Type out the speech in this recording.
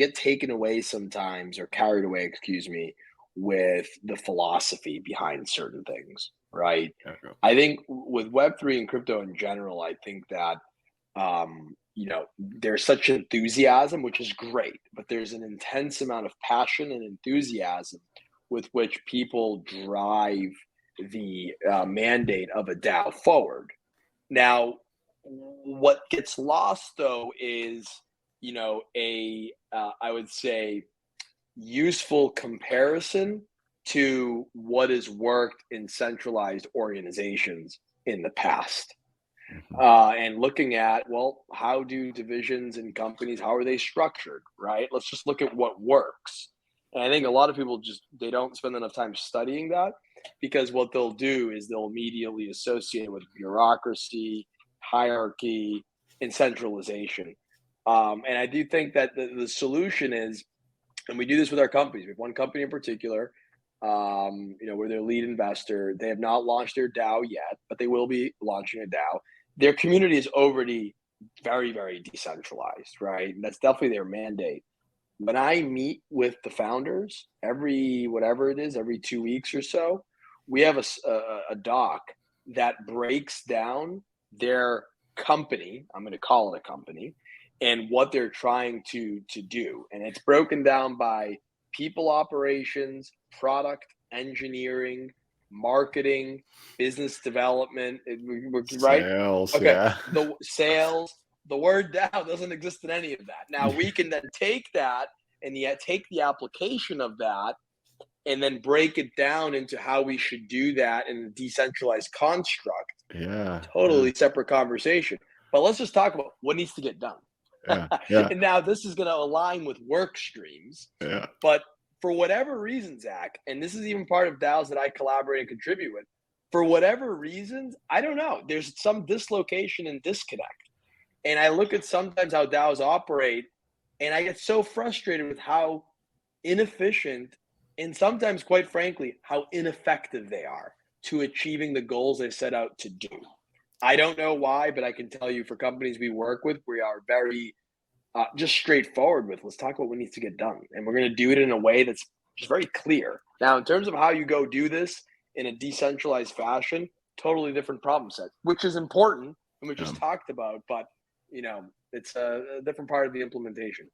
get taken away sometimes or carried away, excuse me, with the philosophy behind certain things, right? Yeah. I think with Web3 and crypto in general, I think that there's such enthusiasm, which is great, but there's an intense amount of passion and enthusiasm with which people drive the mandate of a DAO forward. Now, what gets lost though is, a I would say useful comparison to what has worked in centralized organizations in the past. Mhm. And looking at, well, how do divisions and companies, how are they structured, right? Let's just look at what works. And I think a lot of people just, they don't spend enough time studying that, because what they'll do is they'll immediately associate it with bureaucracy, hierarchy, and centralization. And I do think that the solution is, and we do this with our companies. We have one company in particular, we're their lead investor. They have not launched their DAO yet, but they will be launching a DAO. Their community is already very, very decentralized, right? And that's definitely their mandate. When I meet with the founders every whatever it is, every 2 weeks or so, we have a doc that breaks down their company. I'm going to call it a company, and what they're trying to do, and it's broken down by people operations, product engineering, marketing, business development. Right? Sales, Okay, yeah. the sales. The word DAO doesn't exist in any of that. Now we can then take that and yet take the application of that and then break it down into how we should do that in a decentralized construct. Yeah, yeah, Totally separate conversation. But let's just talk about what needs to get done. yeah, yeah, And now this is going to align with work streams. yeah. But for whatever reason, Zach, and this is even part of DAOs that I collaborate and contribute with, for whatever reasons, I don't know, there's some dislocation and disconnect. And I look at sometimes how DAOs operate, and I get so frustrated with how inefficient and sometimes, quite frankly, how ineffective they are to achieving the goals they've set out to do. I don't know why, but I can tell you for companies we work with, we are very just straightforward with, let's talk about what needs to get done. And we're going to do it in a way that's just very clear. Now, in terms of how you go do this in a decentralized fashion, totally different problem set, which is important and we Yeah. just talked about, but it's a different part of the implementation.